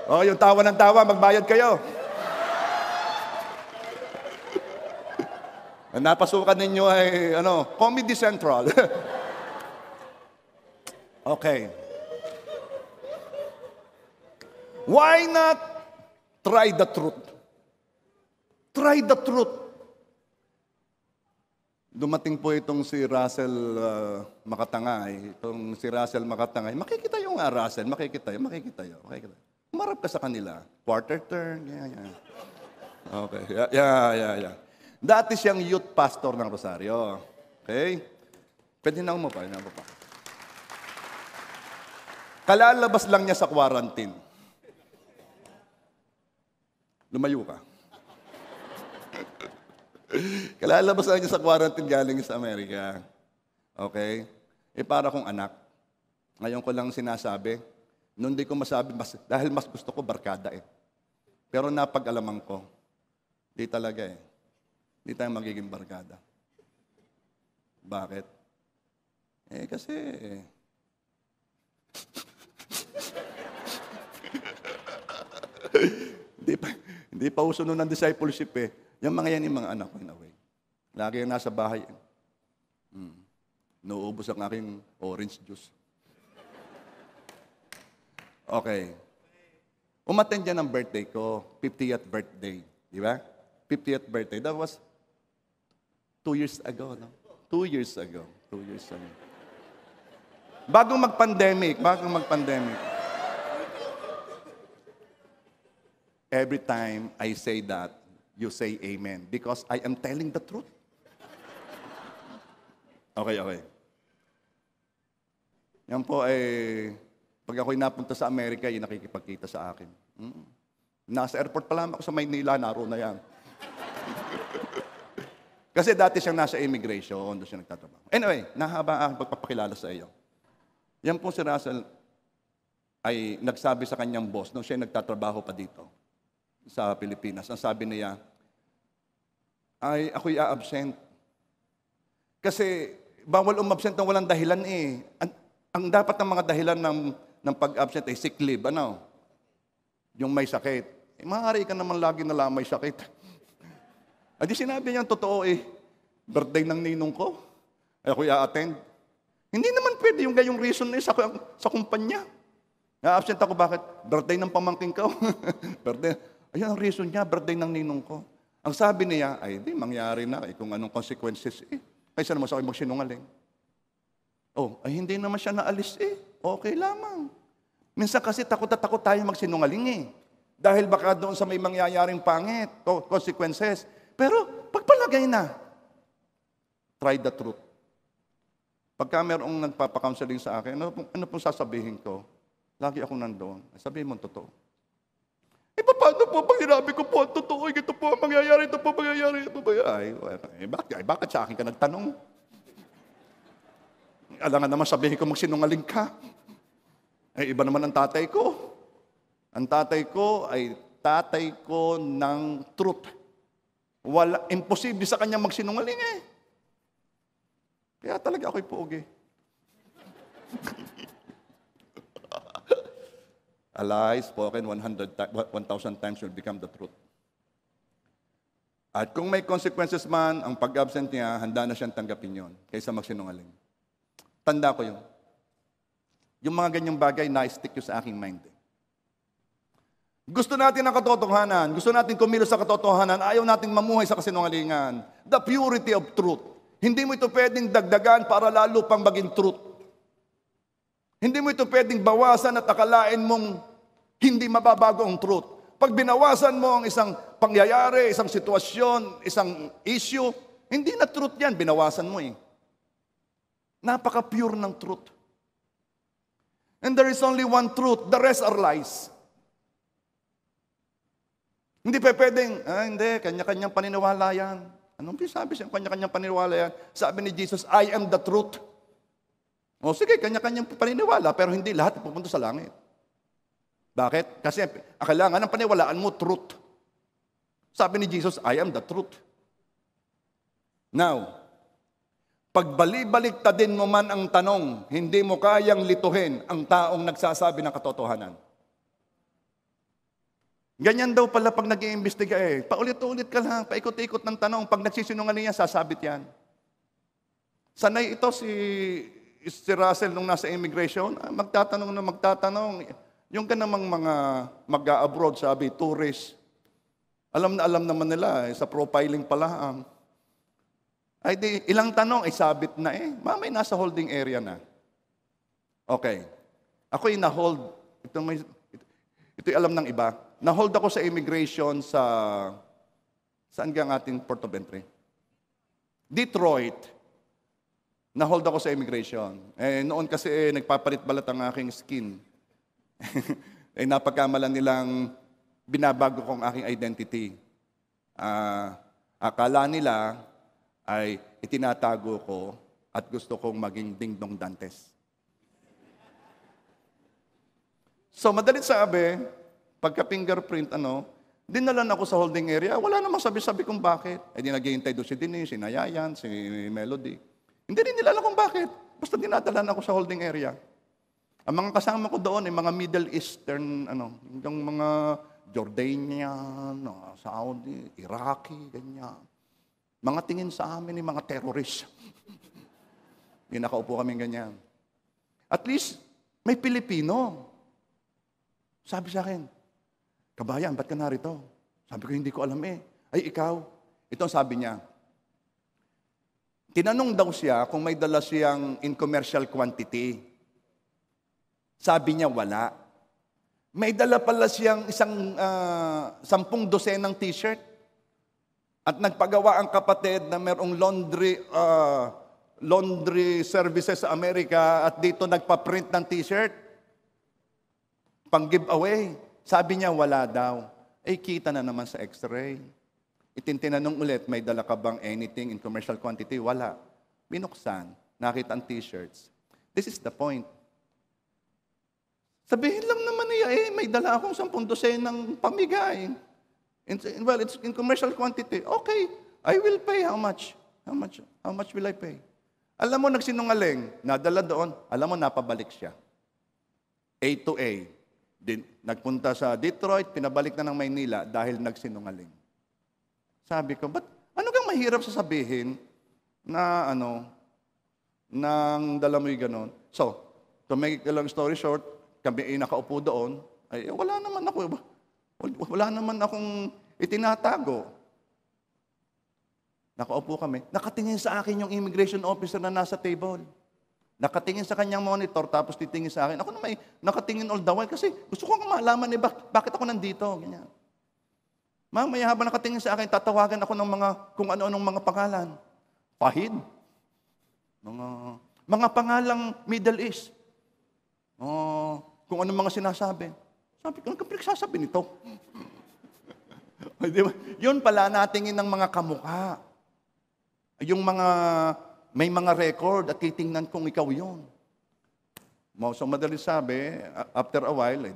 A: Oh, yung tawa ng tawa, magbayad kayo. Ang napasukan ninyo ay, Comedy Central. Okay. Why not try the truth? Try the truth. Dumating po itong si Russell Makatangay. Itong si Russell Makatangay. Makikita yung Russell. Makikita yun. Umarap ka sa kanila. Quarter turn. Yeah. Okay. Yeah. Dati siyang youth pastor ng Rosario. Okay? Pwede na mo pa. Kalalabas lang niya sa quarantine. Lumayo ka. Kalalabas lang niya sa quarantine galing sa Amerika. Okay? Para kong anak. Ngayon ko lang sinasabi, noon di ko masabi, dahil mas gusto ko barkada eh. Pero napag-alaman ko, di talaga eh. Di tayo magiging barkada. Bakit? Kasi Hindi pa uso nun ng discipleship eh. Yung mga yan yung mga anak ko in a way. Lagi yung nasa bahay. Nauubos ang aking orange juice. Okay. Umattend yan ng birthday ko. 50th birthday. Di ba? 50th birthday. That was 2 years ago, no? 2 years ago. Bagong mag-pandemic. Every time I say that, you say amen. Because I am telling the truth. Okay. Yan po ay, pag ako'y napunta sa Amerika, yung nakikipagkita sa akin. Nasa airport pa lang ako sa Maynila, naroon na yan. Kasi dati siyang nasa immigration, doon siya nagtatrabaho. Anyway, nahaba ang pagpapakilala sa iyo. Yan po si Russell ay nagsabi sa kanyang boss, nung siya nagtatrabaho pa dito sa Pilipinas. Ang sabi niya, ay ako'y a-absent. Kasi bawal umabsent ng walang dahilan eh. Ang dapat ng mga dahilan ng pag-absent ay sick leave. Yung may sakit. Maaari ka naman lagi na lang may sakit. Di sinabi niya, totoo birthday ng ninong ko. Ako i-attend. Hindi naman pwede yung gayong reason na sa kumpanya. Na-absent ako, bakit? Birthday ng pamangking ko. Birthday. Ayun ang reason niya, birthday ng ninong ko. Ang sabi niya, di mangyari na kung anong consequences Kaysa naman sa akin magsinungaling. Hindi naman siya naalis Okay lamang. Minsan kasi takot na takot tayo magsinungaling Dahil baka doon sa may mangyayaring pangit, consequences. Pero pagpalagay na, try the truth. Pagka mayroong nagpapakounseling sa akin, ano pong sasabihin ko? Lagi ako nandoon. Sabihin mo totoo. Paano po pag sinabi ko po, totoo, ito po, mangyayari, ito po, mangyayari, ito po. Bakit sa akin ka nagtanong? Alangan naman sabihin ko magsinungaling ka. Iba naman ang tatay ko. Ang tatay ko ay tatay ko ng truth. Imposible sa kanya magsinungaling Kaya talaga ako'y puugi. A lie spoken 1,000 times will become the truth. At kung may consequences man, ang pag-absent niya, handa na siyang tanggapin yon kaysa magsinungaling. Tanda ko yun. Yung mga ganyang bagay, na-stick yun sa aking mind. Gusto natin ang katotohanan. Gusto natin kumilos sa katotohanan. Ayaw natin mamuhay sa kasinungalingan. The purity of truth. Hindi mo ito pwedeng dagdagan para lalo pang maging truth. Hindi mo ito pwedeng bawasan at akalain mong hindi mababago ang truth. Pag binawasan mo ang isang pangyayari, isang sitwasyon, isang issue, hindi na truth yan, binawasan mo Napaka-pure ng truth. And there is only one truth, the rest are lies. Hindi pwedeng, hindi, kanya-kanyang paniniwala yan. Anong sabi siya, kanya-kanyang paniniwala yan? Sabi ni Jesus, I am the truth. Sige, kanya-kanyang paniniwala, pero hindi lahat pupunta sa langit. Bakit? Kasi kailangan ng paniwalaan mo, truth. Sabi ni Jesus, I am the truth. Now, pagbali-baliktadin mo man ang tanong, hindi mo kayang lituhin ang taong nagsasabi ng katotohanan. Ganyan daw pala pag nag-iimbestiga Paulit-ulit ka lang, paikot-ikot ng tanong. Pag nagsisinungaling yan, sasabit yan. Sanay ito si Russell nung nasa immigration, magtatanong. Yung ka namang mga mag-abroad, sabi, tourist. Alam naman nila, sa profiling pala. Ilang tanong, sabit na Mamay nasa holding area na. Okay. Ako'y na-hold. Ito'y alam ng iba. Na-hold ako sa immigration saan ang ating port of entry? Detroit. Na-hold ako sa immigration. Noon kasi nagpapalit balat ang aking skin. Napagkamalan nilang binabago ko ang aking identity. Akala nila ay itinatago ko at gusto kong maging Dingdong Dantes. So, madalit sabi, pagka-fingerprint, dinalan ako sa holding area, wala namang sabi-sabi kung bakit. Di naghihintay doon si Denise, si Nayayan, si Melody. Hindi rin nila alam kung bakit. Basta dinadalan ako sa holding area. Ang mga kasama ko doon ay mga Middle Eastern, yung mga Jordanian, Saudi, Iraqi, ganyan. Mga tingin sa amin yung mga terrorist. Nakaupo kami ganyan. At least, may Pilipino. Sabi sa akin, kabayan, ba't ka narito? Sabi ko, hindi ko alam Ay, ikaw. Ito ang sabi niya. Tinanong daw siya kung may dala siyang in commercial quantity. Sabi niya, wala. May dala pala siyang 10 dosenang t-shirt. At nagpagawa ang kapatid na mayroong laundry services sa Amerika at dito nagpa-print ng t-shirt. Pang-giveaway. Sabi niya, wala daw. Kita na naman sa x-ray. Itinanong ulit, may dala ka bang anything in commercial quantity? Wala. Binuksan. Nakita ang t-shirts. This is the point. Sabihin lang naman niya, may dala akong 10 dosenang pamigay. Well, it's in commercial quantity. Okay, I will pay. How much? How much will I pay? Alam mo, nagsinungaling, nadala doon, alam mo, napabalik siya. A to A. Nagpunta sa Detroit, pinabalik na ng Maynila dahil nagsinungaling. Sabi ko, ano mahirap sasabihin na nang dala mo'y ganon. So, to make a long story short, kami ay nakaupo doon, ay wala naman akong itinatago. Nakaupo kami. Nakatingin sa akin yung immigration officer na nasa table. Nakatingin sa kanyang monitor, tapos titingin sa akin. Ako na may nakatingin all the while kasi gusto ko malaman bakit ako nandito. Ganyan. Mamaya habang nakatingin sa akin, tatawagan ako ng kung ano-anong mga pangalan. Fahid. Mga pangalang Middle East. Kung ano mga sinasabi. Sabi ko, ano sasabi nito? Diba? Yun pala, natingin ng mga kamukha. Yung may mga record at titingnan kung ikaw yun. So madaling sabi, after a while,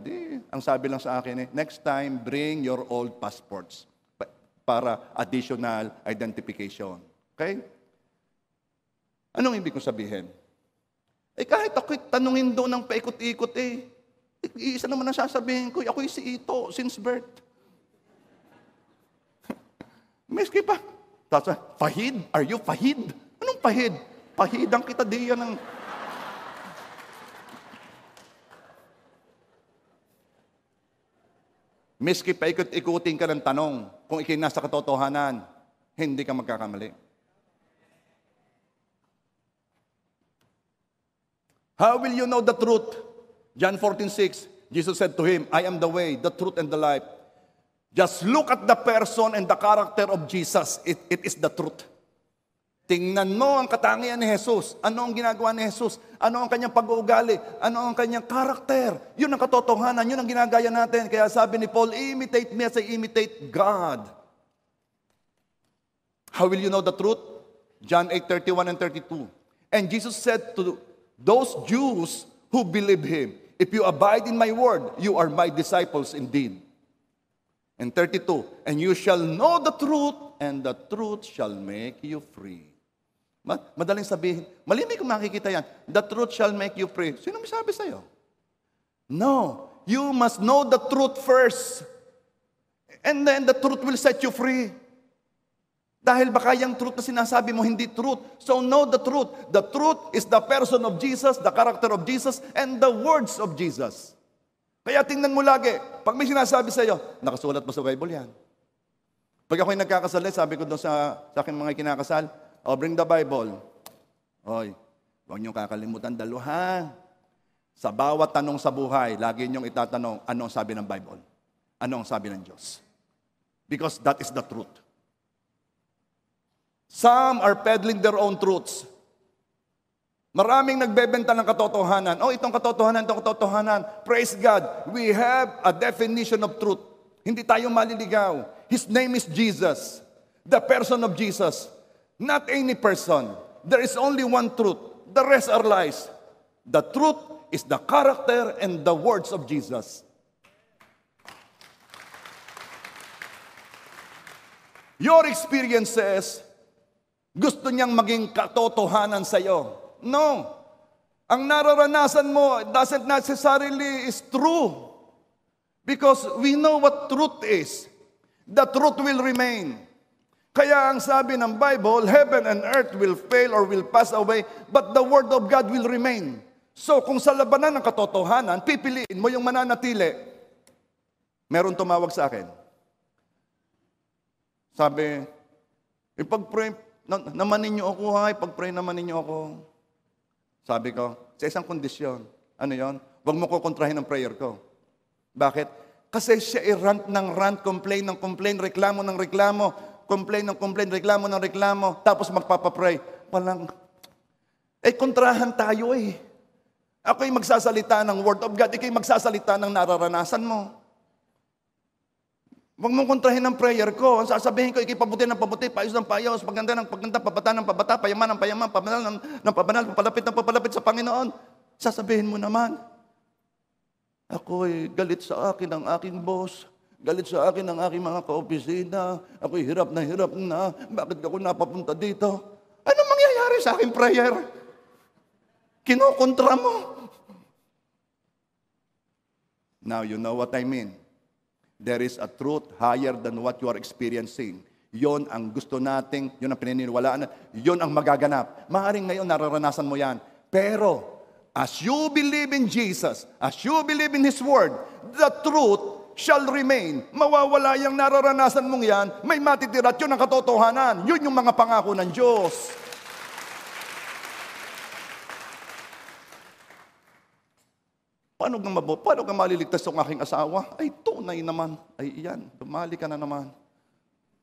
A: ang sabi lang sa akin next time, bring your old passports para additional identification. Okay? Anong ibig kong sabihin? Kahit ako'y tanungin doon ng paikot-ikot isa naman ang sasabihin ko, ako'y si Ito since birth. Miski pa. Tapos, Fahid? Are you Fahid? Anong Fahid? Pahidang kita diyan ng... Miski pa ikot-ikutin ka ng tanong, kung ikay nasa katotohanan, hindi ka magkakamali. How will you know the truth? John 14:6, Jesus said to him, I am the way, the truth, and the life. Just look at the person and the character of Jesus. It is the truth. Tingnan mo ang katangian ni Jesus. Ano ang ginagawa ni Jesus? Ano ang kanyang pag-uugali? Ano ang kanyang karakter? Yun ang katotohanan. Yun ang ginagaya natin. Kaya sabi ni Paul, imitate me as I imitate God. How will you know the truth? John 8:31 and 32. And Jesus said to those Jews who believe Him, if you abide in my word, you are my disciples indeed. And 32, and you shall know the truth, and the truth shall make you free. Madaling sabihin, malimit kung makikita yan, the truth shall make you free. Sino may sabi sa'yo? No, you must know the truth first. And then the truth will set you free. Dahil baka yung truth na sinasabi mo, hindi truth. So know the truth. The truth is the person of Jesus, the character of Jesus, and the words of Jesus. Kaya tingnan mo lagi, pag may sinasabi sa'yo, nakasulat mo sa Bible yan. Pag ako'y nagkakasal, sabi ko doon sa akin mga kinakasal, bring the Bible. Hoy, huwag niyong kakalimutan dalawa. Sa bawat tanong sa buhay, lagi niyong itatanong, ano ang sabi ng Bible? Ano ang sabi ng Diyos? Because that is the truth. Some are peddling their own truths. Maraming nagbebenta ng katotohanan. Itong katotohanan. Praise God. We have a definition of truth. Hindi tayo maliligaw. His name is Jesus. The person of Jesus. Not any person. There is only one truth. The rest are lies. The truth is the character and the words of Jesus. Your experiences, gusto niyang maging katotohanan sa iyo. No. Ang nararanasan mo doesn't necessarily is true. Because we know what truth is. The truth will remain. Kaya ang sabi ng Bible, heaven and earth will fail or will pass away, but the word of God will remain. So kung sa labanan ng katotohanan, pipiliin mo yung mananatili. Meron tumawag sa akin. Sabi, ipag-pray, namanin niyo ako, ipag-pray naman ninyo ako. Sabi ko, sa isang kondisyon. Ano yon? Huwag mo ko kontrahin ang prayer ko. Bakit? Kasi siya rant ng rant, complain ng complain, reklamo ng reklamo, complain ng complain, reklamo ng reklamo, tapos magpapapray. Palang, kontrahan tayo Ako'y magsasalita ng word of God, ikaw'y magsasalita ng nararanasan mo. Huwag mong kontrahin ang prayer ko. Ang sasabihin ko, ikipabuti ng pabuti, paayos ng paayos, paganda ng paganda, pabata ng pabata, payaman ng payaman, pabanal ng pabanal, papalapit ng papalapit sa Panginoon. Sasabihin mo naman, ako'y galit sa akin ang aking boss, galit sa akin ang aking mga kaopisina, ako'y hirap na, bakit ako napapunta dito? Ano mangyayari sa aking prayer? Kinukontra mo. Now you know what I mean. There is a truth higher than what you are experiencing. Yon ang gusto nating, yon ang pinaniniwalaan, yon ang magaganap. Maaaring ngayon nararanasan mo yan. Pero, as you believe in Jesus, as you believe in His Word, the truth shall remain. Mawawala yung nararanasan mong yan, may matitira at yun ang katotohanan. Yun yung mga pangako ng Diyos. Paano ka maliligtas ng aking asawa? Ay, tunay naman. Ay, iyan, dumali ka na naman.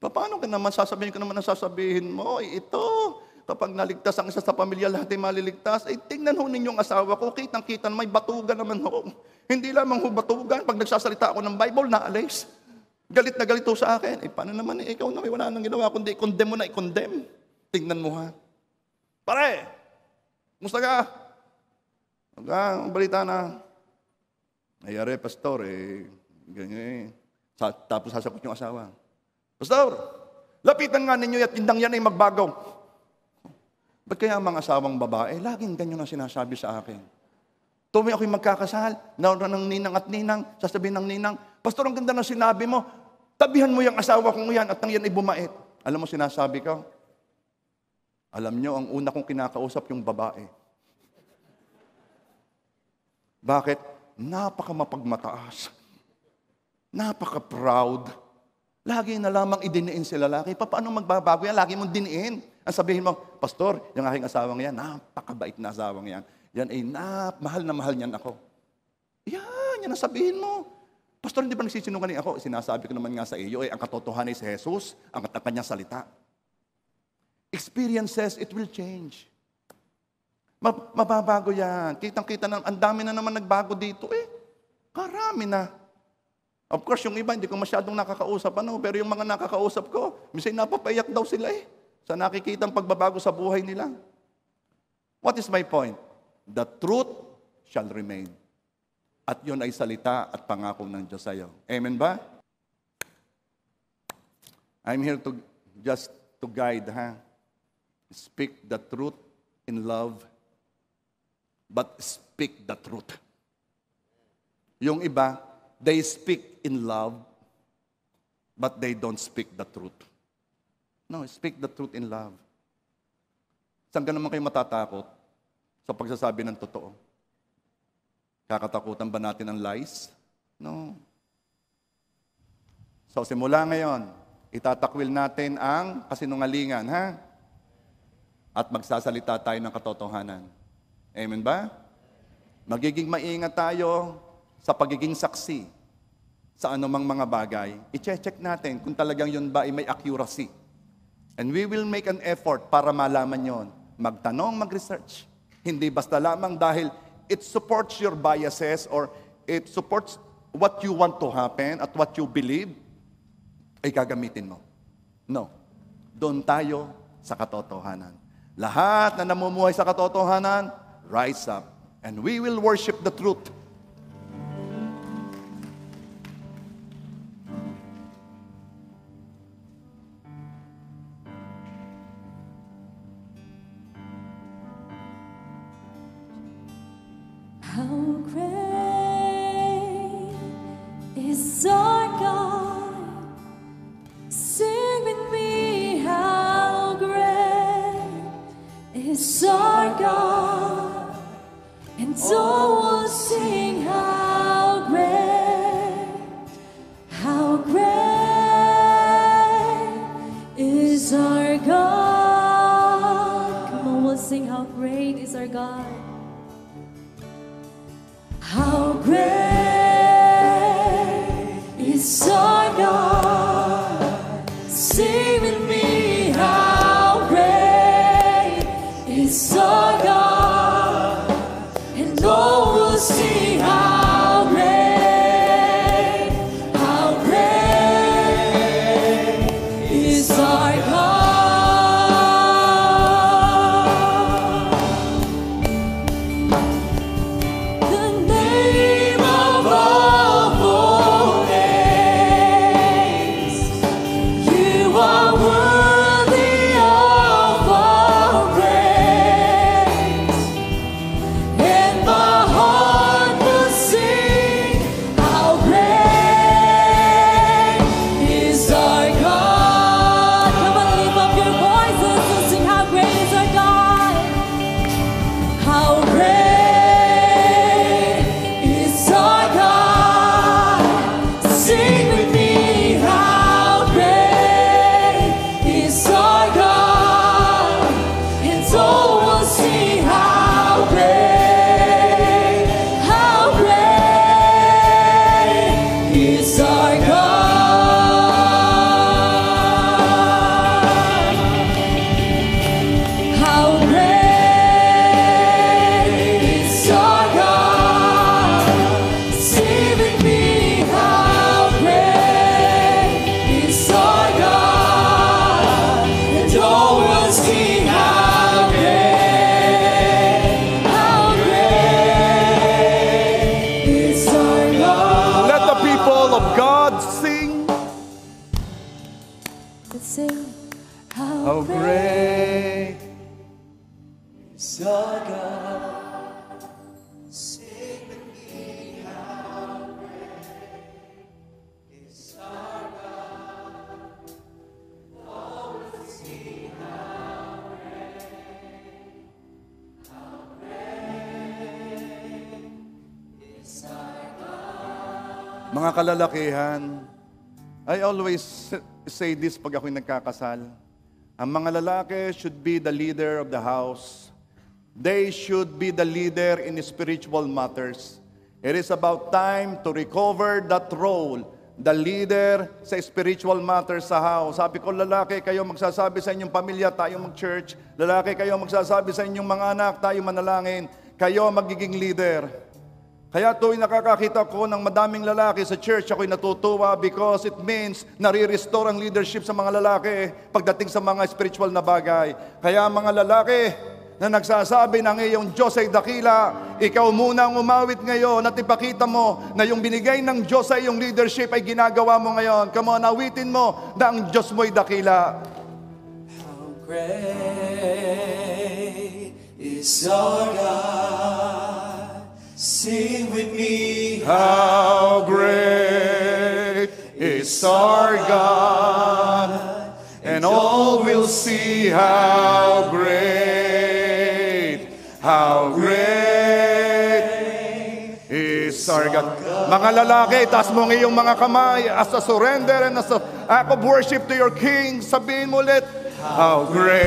A: Paano ka naman, sasabihin ko naman ang sasabihin mo, ay ito, kapag naligtas ang isa sa pamilya, lahat ay maliligtas, ay tingnan ho ninyong asawa ko, kitang-kita may batugan naman ho. Hindi lamang ho batugan, pag nagsasalita ako ng Bible, naalis. Galit na galit ho sa akin. Eh, paano naman, ikaw na may wala nang ginawa, kundi i-condemn mo na, i-condemn. Tingnan mo ha. Pare, musta ka? Ang balita na, ayari, pastor, ganyan tapos sasagot yung asawa. Pastor, lapitan nga ninyo at tindang yan ay magbagaw. Ba't kaya ang mga asawang babae, laging ganyan ang sinasabi sa akin? Tuwi ako'y magkakasal, naroon ng ninang at ninang, sasabihin ng ninang, Pastor, ang ganda ng sinabi mo, tabihan mo yung asawa kong yan at nang yan ay bumait. Alam mo sinasabi ko? Alam nyo, ang una kong kinakausap yung babae. Bakit? Napaka-mapagmataas. Napaka-proud. Lagi na lamang idiniin si lalaki. Paano magbabago yan? Lagi mong diniin. Ang sabihin mo, Pastor, yung aking asawang yan, napakabait na asawang yan. Yan ay mahal na mahal niyan ako. Yan ang sabihin mo. Pastor, hindi ba nagsisinungaling ako? Sinasabi ko naman nga sa iyo, ang katotohanan ay si Jesus, ang kanyang salita. Experiences, it will change. Mababago yan. Kitang-kita na, ang dami na naman nagbago dito Karami na. Of course, yung iba, hindi ko masyadong nakakausap, pero yung mga nakakausap ko, minsan napapaiyak daw sila sa nakikitang pagbabago sa buhay nila. What is my point? The truth shall remain. At yun ay salita at pangako ng Diyos sa iyo. Amen ba? I'm here to just to guide, Speak the truth in love, but speak the truth. Yung iba, they speak in love, but they don't speak the truth. No, speak the truth in love. Saan ka naman kayo matatakot sa pagsasabi ng totoo? Kakatakutan ba natin ang lies? No. So, simula ngayon, itatakwil natin ang kasinungalingan, At magsasalita tayo ng katotohanan. Amen ba? Magiging maingat tayo sa pagiging saksi sa anumang mga bagay. I-check natin kung talagang yun ba ay may accuracy. And we will make an effort para malaman yon. Magtanong, mag-research. Hindi basta lamang dahil it supports your biases or it supports what you want to happen at what you believe, ay gagamitin mo. No. Doon tayo sa katotohanan. Lahat na namumuhay sa katotohanan, rise up. And we will worship the truth.
B: How great is our God? Sing with me, how great is our God? And all will sing, how great is our God. Come on, we'll sing, how great is our God. How great is our God? Sing with me, how great is our God? And all will see how great is our God. The name of
A: how great
B: is our God.
A: Mga kalalakihan, I always say this pag ako'y nagkakasal. Ang mga lalaki should be the leader of the house. They should be the leader in spiritual matters. It is about time to recover that role, the leader sa spiritual matters sa house. Sabi ko, lalaki, kayo magsasabi sa inyong pamilya, tayo mag-church. Lalaki, kayo magsasabi sa inyong mga anak, tayo manalangin. Kayo magiging leader. Kaya tuwing nakakakita ko ng madaming lalaki sa church, ako'y natutuwa because it means nare-restore ang leadership sa mga lalaki pagdating sa mga spiritual na bagay. Kaya mga lalaki na nagsasabi ng iyong Diyos ay dakila, ikaw muna ang umawit ngayon at ipakita mo na yung binigay ng Diyos sa iyong leadership ay ginagawa mo ngayon. Come on, awitin mo na ang Diyos mo'y dakila.
B: How great is our God. Sing with me.
A: How great is our God, and all will see how great is our God. Mga lalaki, taas mo ngayong mga kamay as a surrender and as a act of worship to your King. Sabihin mo ulit, how great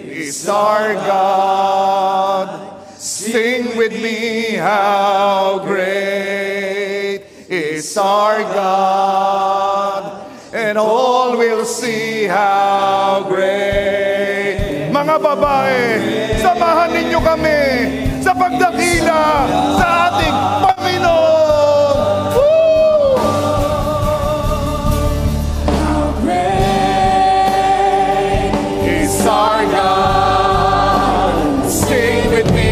A: is our God. Sing with me, how great is our God, and all will see how great. Mga babae, samahan ninyo kami sa pagdakila sa ating Panginoon. Woo!
B: How great
A: Is our God. Sing with me.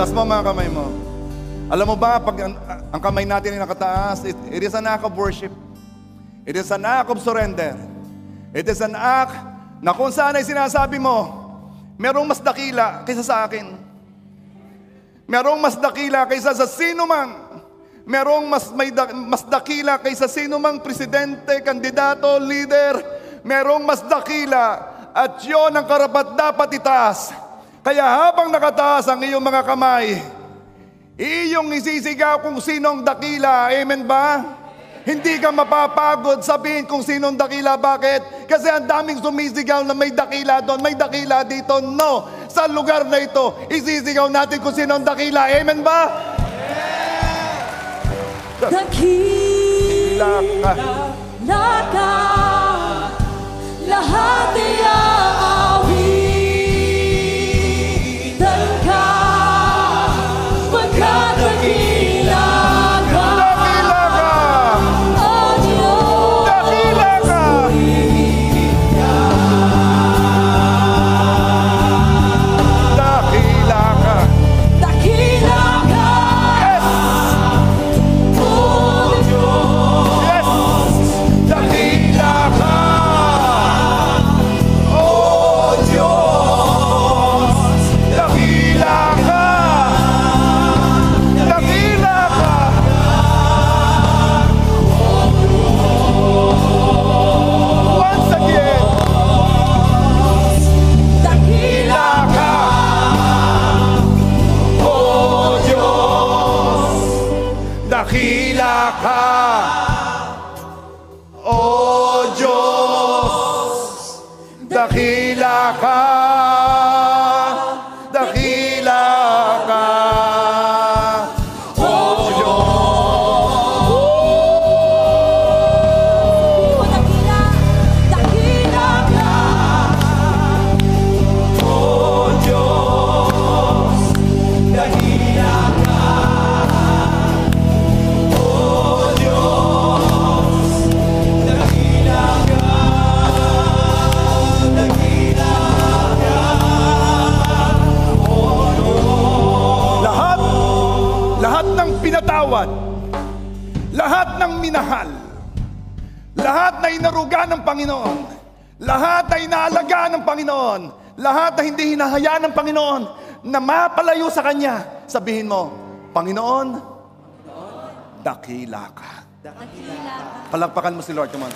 A: Taas mo mga kamay mo. Alam mo ba, pag ang kamay natin ay nakataas, it is an act of worship. It is an act of surrender. It is an act na kung saan ay sinasabi mo, merong mas dakila kaysa sa akin. Merong mas dakila kaysa sa sino mang. Merong mas dakila kaysa sino mang presidente, kandidato, leader. Merong mas dakila at yun ang karapat-dapat itaas. Kaya habang nakataas ang iyong mga kamay, iyong isisigaw kung sino ang dakila. Amen ba? Hindi ka mapapagod sabihin kung sino ang dakila. Bakit? Kasi ang daming sumisigaw na may dakila doon, may dakila dito. No! Sa lugar na ito, isisigaw natin kung sino ang dakila. Amen ba?
C: Dakila ka, lahat ay aawitan ka, magkadakila ka,
A: Dakila ka!
C: O Diyos.
A: Dakila ka! Dakila ka!
C: Dakila ka,
A: Yes!
C: O Diyos.
A: Yes! Dakila ka! Oh Diyos! Dakila ka! Dakila ka! Once again!
C: Dakila
A: ka! Oh Diyos! Dakila ka! Oh Diyos! Dakila ka! Dakila ka! Oh Diyos!
C: dakila ka,
B: Oh Diyos, dakila ka. Oh Diyos, dakila ka. Dakila ka.
A: Lahat ng pinatawad, lahat ng minahal, lahat na inaruga ng Panginoon, lahat na inaalaga ng Panginoon, lahat na hindi hinahayaan ng Panginoon na mapalayo sa Kanya, sabihin mo, Panginoon, dakila ka. Palakpakan mo si Lord, come on.